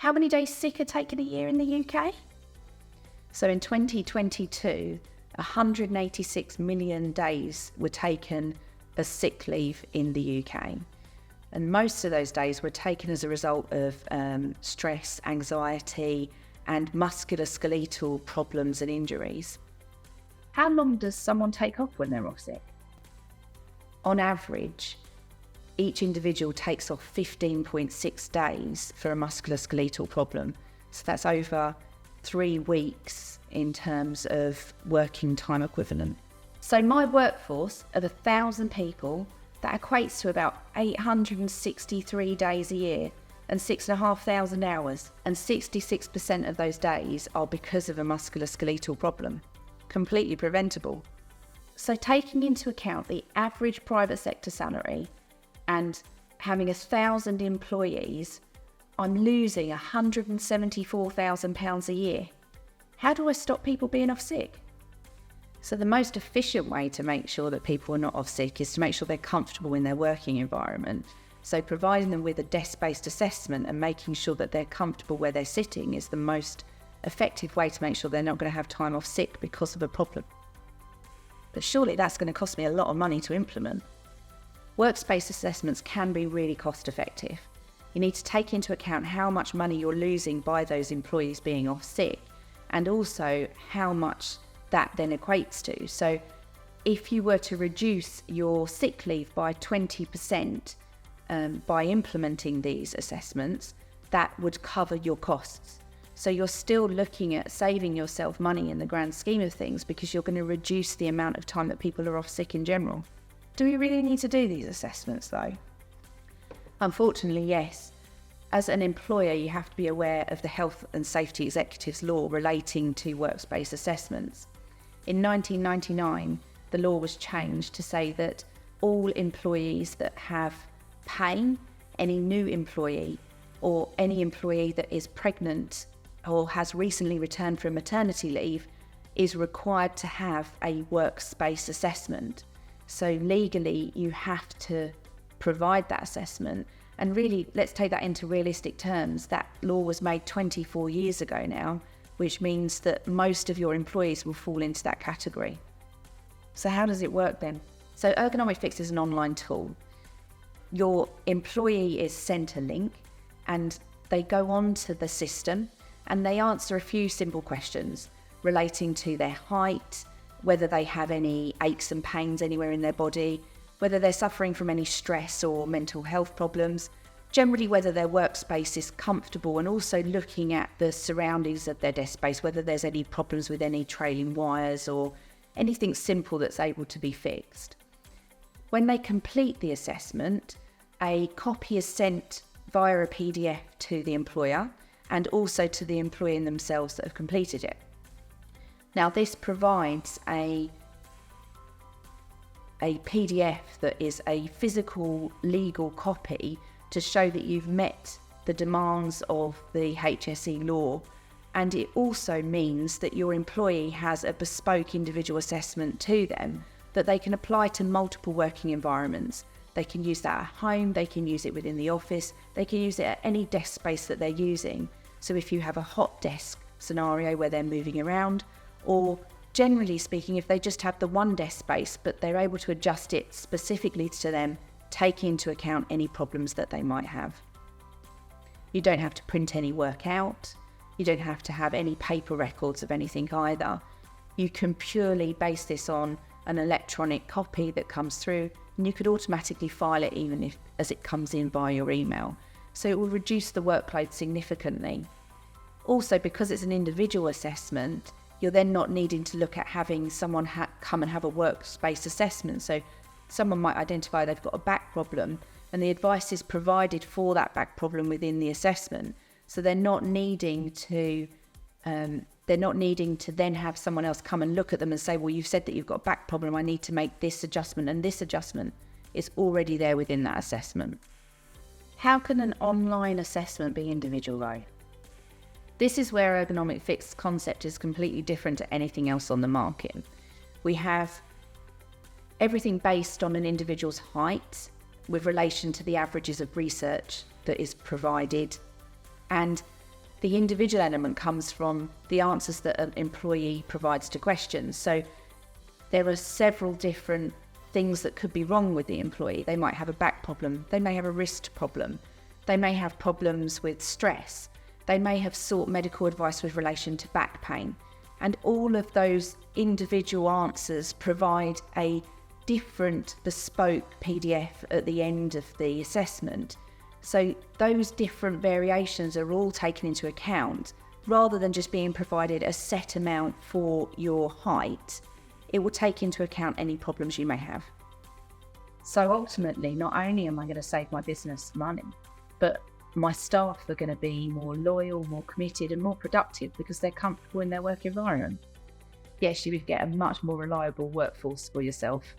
How many days sick are taken a year in the UK? So in 2022, 186 million days were taken as sick leave in the UK. And most of those days were taken as a result of stress, anxiety, and musculoskeletal problems and injuries. How long does someone take off when they're off sick? On average, each individual takes off 15.6 days for a musculoskeletal problem. So that's over 3 weeks in terms of working time equivalent. So my workforce of 1,000 people, that equates to about 863 days a year and 6,500 hours, and 66% of those days are because of a musculoskeletal problem. Completely preventable. So taking into account the average private sector salary and having 1,000 employees, I'm losing £174,000 a year. How do I stop people being off sick? So the most efficient way to make sure that people are not off sick is to make sure they're comfortable in their working environment. So providing them with a desk-based assessment and making sure that they're comfortable where they're sitting is the most effective way to make sure they're not going to have time off sick because of a problem. But surely that's going to cost me a lot of money to implement. Workspace assessments can be really cost effective. You need to take into account how much money you're losing by those employees being off sick, and also how much that then equates to. So if you were to reduce your sick leave by 20% by implementing these assessments, that would cover your costs. So you're still looking at saving yourself money in the grand scheme of things, because you're going to reduce the amount of time that people are off sick in general. Do we really need to do these assessments though? Unfortunately, yes. As an employer, you have to be aware of the Health and Safety Executives Law relating to workspace assessments. In 1999, the law was changed to say that all employees that have pain, any new employee, or any employee that is pregnant or has recently returned from maternity leave is required to have a workspace assessment. So legally, you have to provide that assessment. And really, let's take that into realistic terms. That law was made 24 years ago now, which means that most of your employees will fall into that category. So how does it work then? So Ergonomic Fix is an online tool. Your employee is sent a link and they go on to the system and they answer a few simple questions relating to their height, whether they have any aches and pains anywhere in their body, whether they're suffering from any stress or mental health problems, generally whether their workspace is comfortable, and also looking at the surroundings of their desk space, whether there's any problems with any trailing wires or anything simple that's able to be fixed. When they complete the assessment, a copy is sent via a PDF to the employer and also to the employee themselves that have completed it. Now, this provides a PDF that is a physical legal copy to show that you've met the demands of the HSE law, and it also means that your employee has a bespoke individual assessment to them that they can apply to multiple working environments. They can use that at home, they can use it within the office, they can use it at any desk space that they're using. So if you have a hot desk scenario where they're moving around, or generally speaking, if they just have the one desk space, but they're able to adjust it specifically to them, take into account any problems that they might have. You don't have to print any work out. You don't have to have any paper records of anything either. You can purely base this on an electronic copy that comes through, and you could automatically file it even if as it comes in via your email. So it will reduce the workload significantly. Also, because it's an individual assessment, you're then not needing to look at having someone come and have a workspace assessment. So someone might identify they've got a back problem, and the advice is provided for that back problem within the assessment. So they're not needing to then have someone else come and look at them and say, well, you've said that you've got a back problem, I need to make this adjustment and this adjustment. It's already there within that assessment. How can an online assessment be individual though? This is where Ergonomic Fix concept is completely different to anything else on the market. We have everything based on an individual's height with relation to the averages of research that is provided. And The individual element comes from the answers that an employee provides to questions. So there are several different things that could be wrong with the employee. They might have a back problem. They may have a wrist problem. They may have problems with stress. They may have sought medical advice with relation to back pain. And all of those individual answers provide a different bespoke PDF at the end of the assessment. So those different variations are all taken into account rather than just being provided a set amount for your height. It will take into account any problems you may have. So ultimately, not only am I going to save my business money, but my staff are going to be more loyal, more committed and more productive because they're comfortable in their work environment. Yes, you would get a much more reliable workforce for yourself.